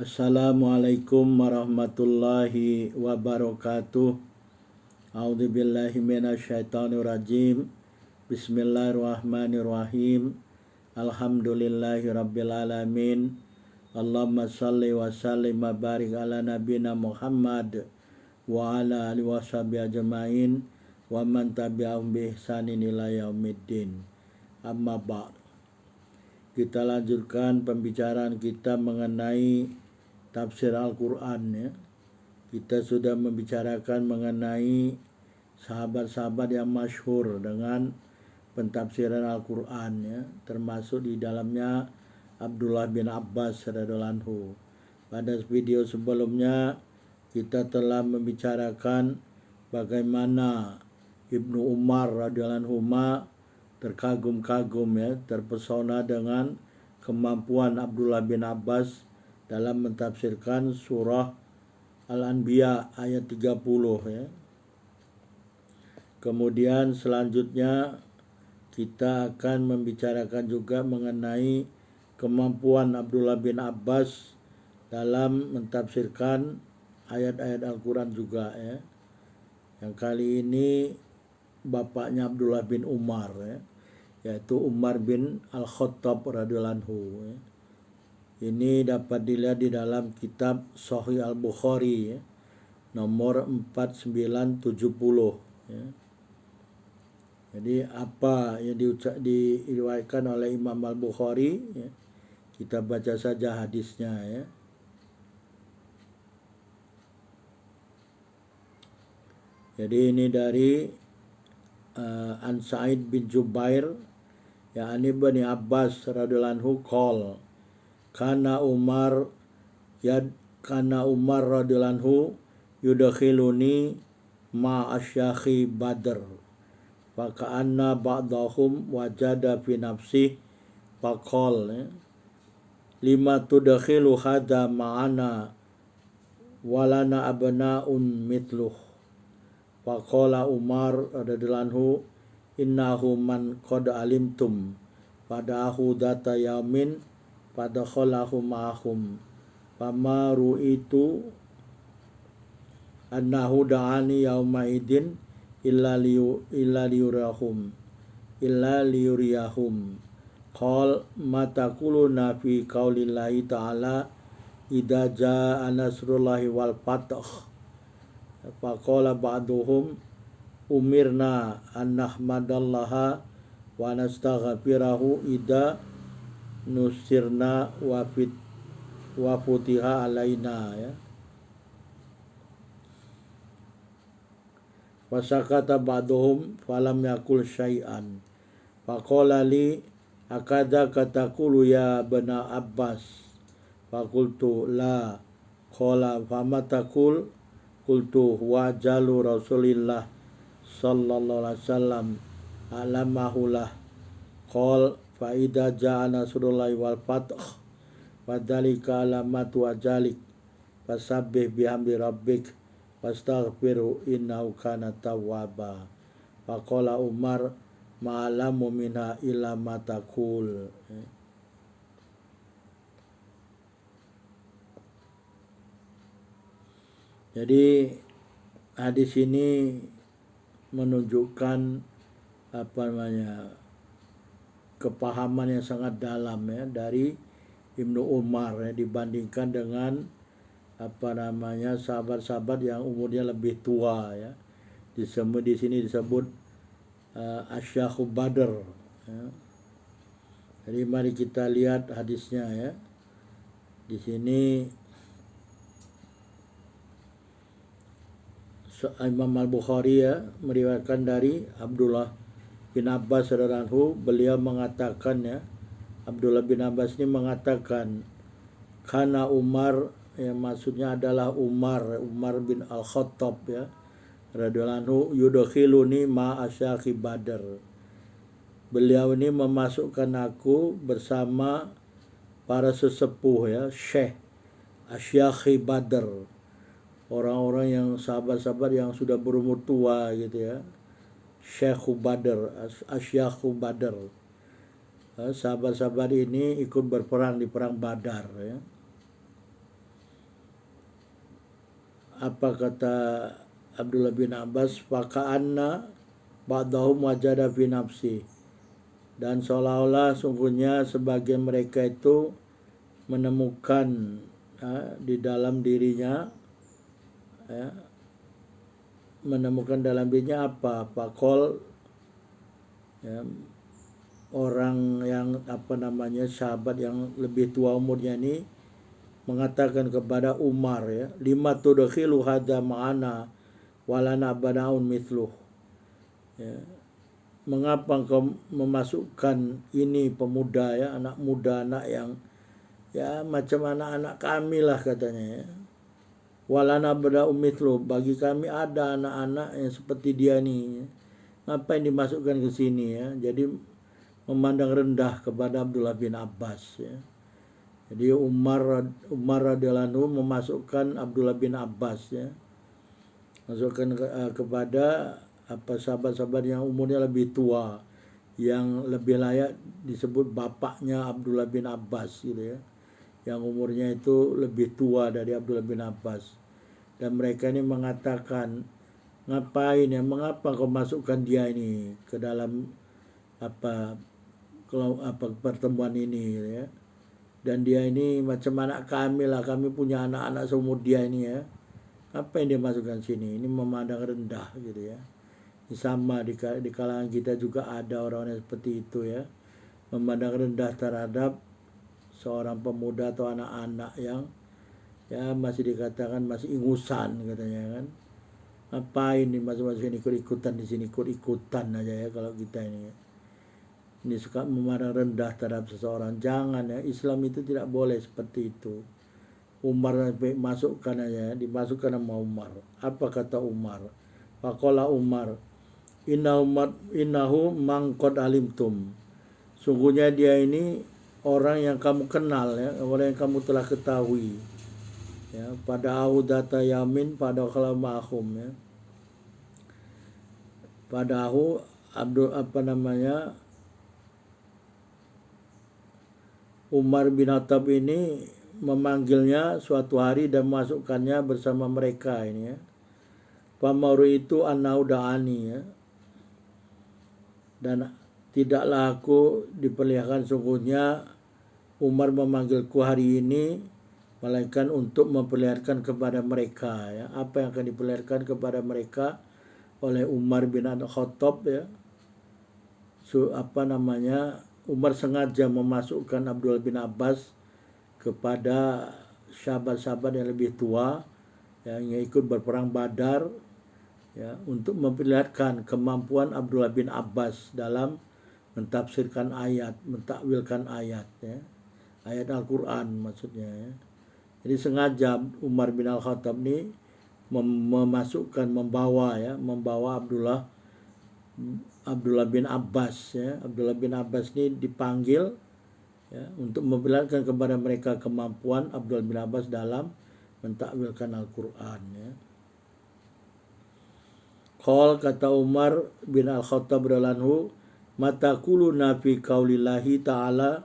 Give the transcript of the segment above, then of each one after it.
Assalamualaikum warahmatullahi wabarakatuh. A'udzubillahi minasyaitonirrajim. Bismillahirrahmanirrahim. Alhamdulillahi rabbil alamin. Allahumma salli wa sallim wa barik ala nabina Muhammad wa ala alihi washabihi ajmain wa man tabi'ahum bi ihsanin ila yaumiddin. Amma ba'd. Kita lanjutkan pembicaraan kita mengenai tafsir Al-Quran ya. Kita sudah membicarakan mengenai sahabat-sahabat yang masyhur dengan pentafsiran Al-Quran ya, termasuk di dalamnya Abdullah bin Abbas radhiyallahu anhu. Pada video sebelumnya kita telah membicarakan bagaimana Ibnu Umar radhiyallahu anhu terkagum-kagum ya, terpesona dengan kemampuan Abdullah bin Abbas dalam mentafsirkan surah Al-Anbiya ayat 30 ya. Kemudian selanjutnya kita akan membicarakan juga mengenai kemampuan Abdullah bin Abbas dalam mentafsirkan ayat-ayat Al-Quran juga ya. Yang kali ini bapaknya Abdullah bin Umar ya, yaitu Umar bin Al-Khattab radhiyallahu anhu ya. Ini dapat dilihat di dalam kitab Sahih Al-Bukhari ya, nomor 4970 ya. Jadi apa yang diriwayatkan oleh Imam Al-Bukhari ya, kita baca saja hadisnya ya. Jadi ini dari An Sa'id bin Jubair ya, ani Bani Abbas radhiyallahu anhu qol kana Umar radhiyallahu anhu yudakhiluni ma asyakhi Badr fa ka'anna ba'dahum wajada fi nafsi faqal ya, lima tudakhilu hadha ma'ana walana abna'un mithluh faqala Umar radhiyallahu anhu innahu man qad alimtum fadahu data yamin fadakhalahu ma'ahum fama ru'itu annahu da'ani yawma idin illa liyuriyahum qal mataquluna fi qaulillahi ta'ala idza jaa nasrullahi wal fath faqala ba'duhum umirna an nahmadallaha wa nastaghfirahu idza nusirna wa futiha alaina ya. Wasakata ba'duhum falam yakul syai'an faqala li akadha katakulu ya bana Abbas faqultu la qala famatakul qultu huwa jalu Rasulillah sallallahu alaihi wasallam alamahulah qal fa idza jaa nasrullahi wal fath fadzalika alamatu ajalik fasabbih bihamdi rabbik wastaghfiru innahu kana tawwaba faqala Umar ma'alamu minha illa ma taqul. Jadi hadis ini menunjukkan kepahaman yang sangat dalam ya dari Ibnu Umar ya, dibandingkan dengan sahabat-sahabat yang umurnya lebih tua ya. Di sini disebut Asyakhu Badr ya. Jadi mari kita lihat hadisnya ya. Di sini Imam Al-Bukhari ya meriwayatkan dari Abdullah bin Abbas radhiyallahu anhu, beliau mengatakan ya, Abdullah bin Abbas ini mengatakan kana Umar, yang maksudnya adalah Umar bin Al-Khattab ya radhiyallahu anhu, yudakhiluni ma asyakhi Badr. Beliau ini memasukkan aku bersama para sesepuh ya, Syekh Asyakhi Badr, orang-orang yang sahabat-sahabat yang sudah berumur tua gitu ya. Syekh Badr, Asyakhu Badr. Sahabat-sahabat ini ikut berperang di perang Badar ya. apa kata Abdullah bin Abbas, faka'anna ba'dahum wajada fi nafsi, dan seolah-olah sungguhnya sebagian mereka itu menemukan di dalam dirinya, menemukan dalam dirinya apa? Fakol, orang yang sahabat yang lebih tua umurnya ini mengatakan kepada Umar, lima tudkhilu hadza ma'ana walana banaun mithluh, mengapa engkau memasukkan ini pemuda, anak muda, anak yang macam anak-anak kami lah katanya, walana banaun mithluh, bagi kami ada anak-anak yang seperti dia nih, ngapain dimasukkan ke sini, jadi memandang rendah kepada Abdullah bin Abbas, Jadi Umar radhiyallahu anhu memasukkan Abdullah bin Abbas, masukkan kepada sahabat-sahabat yang umurnya lebih tua, yang lebih layak disebut bapaknya Abdullah bin Abbas gitu, yang umurnya itu lebih tua dari Abdullah bin Abbas. Dan mereka ini mengatakan, ngapain mengapa kau masukkan dia ini ke dalam pertemuan ini, dan dia ini macam anak kami lah, kami punya anak-anak seumur dia ini, apa yang dia masukkan sini, ini memandang rendah gitu, Ini sama di kalangan kita juga ada orang-orang seperti itu, memandang rendah terhadap seorang pemuda atau anak-anak yang masih dikatakan masih ingusan katanya, ngapain dimasuk-masukin ikut-ikutan di sini, ikut-ikutan aja kalau kita ini suka memandang rendah terhadap seseorang. Jangan, Islam itu tidak boleh seperti itu. Umar masukkan aja, dimasukkan sama Umar. Apa kata Umar? Faqala Umar, innahu mangqad alimtum, sungguhnya dia ini orang yang kamu kenal, orang yang kamu telah ketahui, pada audata yamin pada kalamahum, pada Umar bin Khattab ini memanggilnya suatu hari dan memasukkannya bersama mereka ini, Pamaru itu anau da'ani, dan tidaklah aku diperlihatkan sungguhnya Umar memanggilku hari ini melainkan untuk memperlihatkan kepada mereka, apa yang akan diperlihatkan kepada mereka oleh Umar bin Khattab, Umar sengaja memasukkan Abdullah bin Abbas kepada sahabat-sahabat yang lebih tua, yang ikut berperang Badar, untuk memperlihatkan kemampuan Abdullah bin Abbas dalam mentafsirkan ayat, mentakwilkan ayat, ayat Al-Quran maksudnya. Jadi sengaja Umar bin Al-Khattab ini membawa Abdullah bin Abbas, Abdullah bin Abbas ini dipanggil, untuk memperlihatkan kepada mereka kemampuan Abdullah bin Abbas dalam mentakwilkan Al-Quran, Qal, kata Umar bin Al-Khattab radhiyallahu anhu, mata quluna fi qaulillahi ta'ala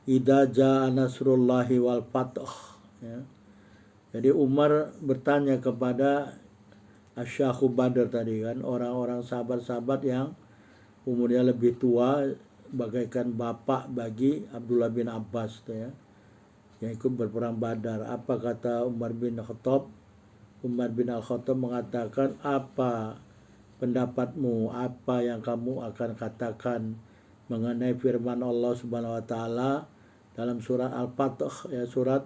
idza jaa nasrullahi wal fath, Jadi Umar bertanya kepada Asyakhu Badr tadi orang-orang sahabat-sahabat yang umurnya lebih tua, bagaikan bapak bagi Abdullah bin Abbas, yang ikut berperang Badar. Apa kata Umar bin Khattab? Umar bin Al-Khattab mengatakan, apa pendapatmu, apa yang kamu akan katakan mengenai firman Allah Subhanahu wa taala dalam surat Al-Fath, surat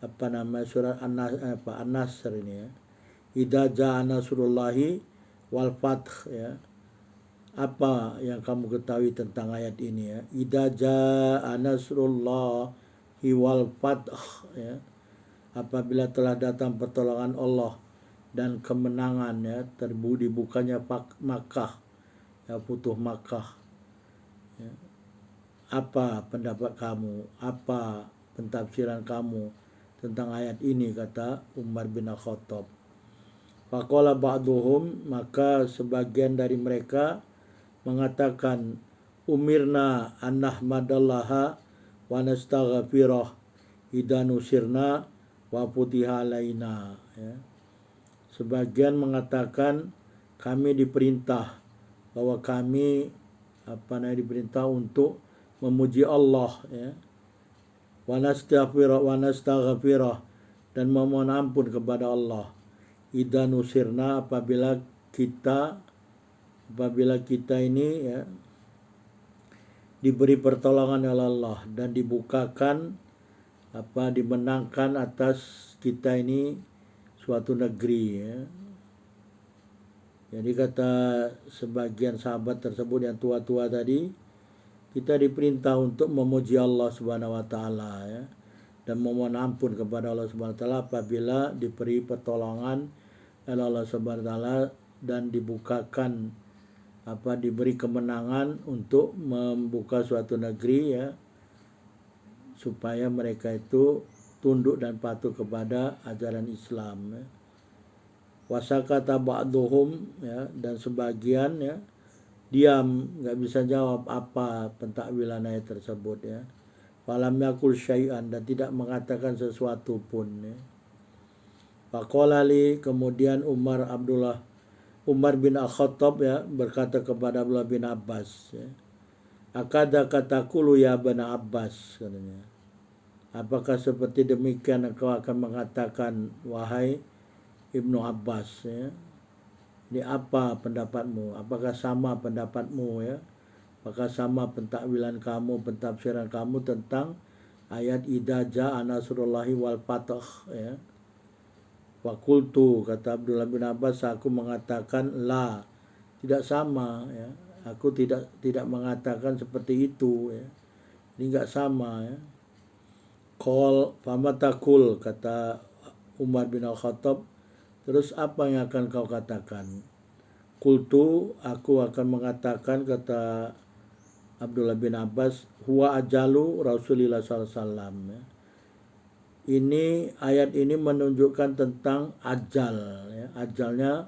An-Nasr ini, idza jaa nasrullahi wal fath, apa yang kamu ketahui tentang ayat ini, idza jaa nasrullahi wal fath, apabila telah datang pertolongan Allah dan kemenangan, dibukanya Makkah, Futuh Makkah, apa pendapat kamu, apa pentafsiran kamu tentang ayat ini, kata Umar bin Al-Khattab. Faqala ba'duhum, maka sebagian dari mereka mengatakan, umirna an nahmadallaha wa nastaghfirah idza nusirna wa futiha alaina, Sebagian mengatakan kami diperintah bahwa kami diperintah untuk memuji Allah ya. Wa nastaghfirah dan memohon ampun kepada Allah. Idza nusirna apabila kita ini ya diberi pertolongan oleh Allah dan dibukakan dimenangkan atas kita ini suatu negeri ya. Jadi kata sebagian sahabat tersebut yang tua-tua tadi, kita diperintah untuk memuji Allah Subhanahu wa taala ya, dan memohon ampun kepada Allah Subhanahu wa taala apabila diberi pertolongan oleh Allah Subhanahu wa taala dan dibukakan diberi kemenangan untuk membuka suatu negeri ya, supaya mereka itu tunduk dan patuh kepada ajaran Islam ya. Wasakata ba'duhum ya, dan sebagian ya diam, nggak bisa jawab apa pentakwilan ayat tersebut ya. Falam yakul syai'an, dan tidak mengatakan sesuatu pun ya. Faqala li, kemudian Umar bin Al-Khattab ya berkata kepada Abdullah bin Abbas ya. Akada katakulu ya Ibn Abbas katanya. Apakah seperti demikian engkau akan mengatakan wahai Ibnu Abbas ya. Ini apa pendapatmu? Apakah sama pendapatmu ya? Apakah sama pentakwilan kamu, pentafsiran kamu tentang ayat idza jaa nasrullahi wal fath ya? Fakultu, kata Abdullah bin Abbas, aku mengatakan la, tidak sama ya. Aku tidak mengatakan seperti itu ya. Ini enggak sama ya. Qol famatakul, kata Umar bin Al-Khattab, terus apa yang akan kau katakan? Kultu, aku akan mengatakan, kata Abdullah bin Abbas, huwa ajalu Rasulullah SAW ya. Ini ayat ini menunjukkan tentang ajal ya. Ajalnya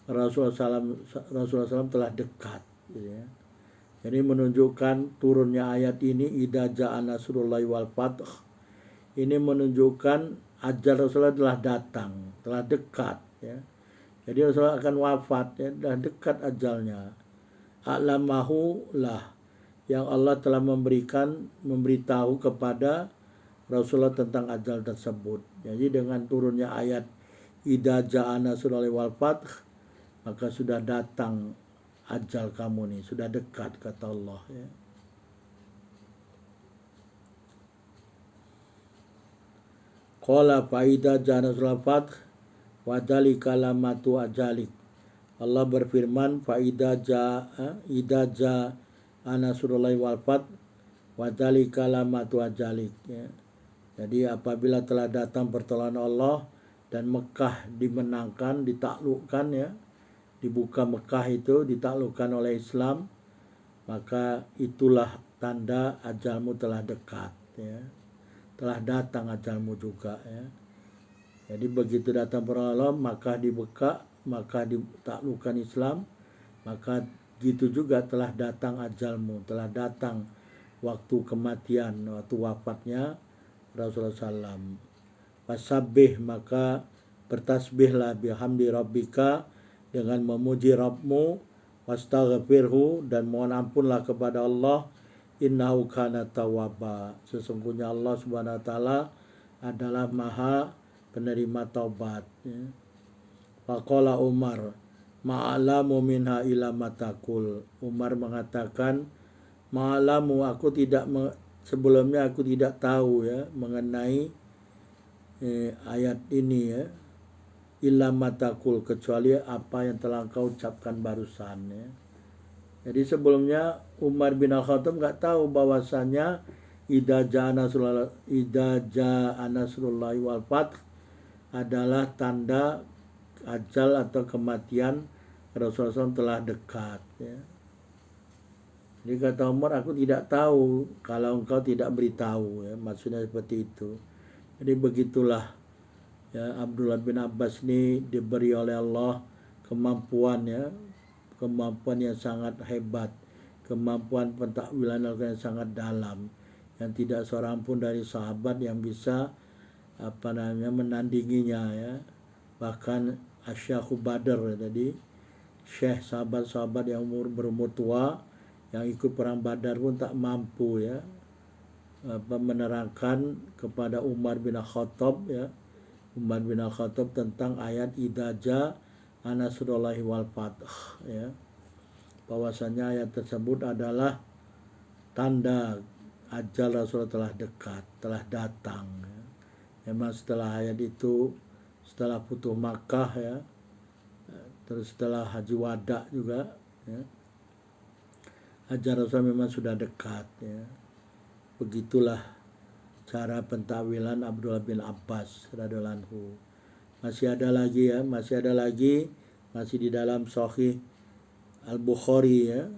Rasulullah SAW telah dekat gitu ya. Jadi menunjukkan turunnya ayat ini idza jaa nasrullahi wal fath. Ini menunjukkan ajal Rasulullah telah datang, telah dekat ya. Jadi Rasulullah akan wafat ya, telah dekat ajalnya. A'lamahu lah, yang Allah telah memberitahu kepada Rasulullah tentang ajal tersebut. Jadi dengan turunnya ayat idza jaa nasrullahi wal fath, maka sudah datang ajal kamu nih, sudah dekat, kata Allah ya. Qala fa idza jaa nasrullahi wal fath wa dzalika lamatu ajalik. Allah berfirman fa idza jaa nasrullahi wal fath wa dzalika lamatu ajalik ya. Jadi apabila telah datang pertolongan Allah dan Mekah dimenangkan, ditaklukkan ya, dibuka Mekah itu ditaklukkan oleh Islam, maka itulah tanda ajalmu telah dekat ya. Telah datang ajalmu juga ya. Jadi begitu datang pertolongan Allah, maka dibuka, maka ditaklukkan Islam, maka gitu juga telah datang ajalmu, telah datang waktu kematian, waktu wafatnya Rasulullah SAW. Fasabbih, maka bertasbihlah bihamdi rabbika, dengan memuji Rabbmu, wastaghfirhu, dan mohon ampunlah kepada Allah, innahu kana tawwaba, sesungguhnya Allah Subhanahu wa taala adalah Maha penerima taubat ya. Faqala Umar ma'alamu minha ila matakul. Umar mengatakan ma'alamu, sebelumnya aku tidak tahu ya mengenai ayat ini ya, illa matakul, kecuali apa yang telah engkau ucapkan barusan ya. Jadi sebelumnya Umar bin Al-Khattab enggak tahu bahwasanya idza jaa nasrullahi wal fath adalah tanda ajal atau kematian Rasulullah SAW telah dekat ya. Jadi kata Umar, aku tidak tahu kalau engkau tidak beritahu ya, maksudnya seperti itu. Jadi begitulah ya, Abdullah bin Abbas ini diberi oleh Allah kemampuan ya, kemampuan yang sangat hebat, kemampuan pentakwilan yang sangat dalam, yang tidak seorang pun dari sahabat yang bisa menandinginya ya. Bahkan Asyakhu Badar tadi, syekh sahabat-sahabat yang berumur tua yang ikut perang Badar pun tak mampu ya menerangkan kepada Umar bin Khattab ya, Umar bin Khattab tentang ayat idaja anasrullahi wal fath ya, bahwasanya ayat tersebut adalah tanda ajal Rasul telah dekat, telah datang ya. Memang setelah ayat itu, setelah Futuh Makkah ya, terus setelah Haji Wada juga ya, ajal Rasul memang sudah dekat ya. Begitulah cara pentakwilan Abdullah bin Abbas radhiyallahu anhu. Masih ada lagi ya, masih di dalam Sahih Al-Bukhari ya,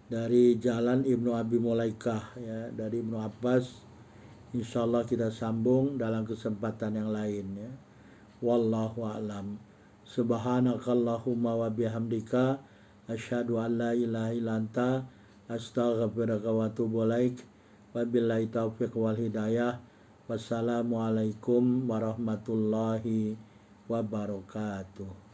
dari jalan Ibnu Abi Mulaikah ya, dari Ibnu Abbas. Insyaallah kita sambung dalam kesempatan yang lain ya. Wallahu a'lam. Subhanakallahumma wa bihamdika asyhadu an la ilaha illa anta astaghfiruka wa atubu ilaik. Wabillahi taufiq wal hidayah. Wassalamualaikum warahmatullahi wabarakatuh.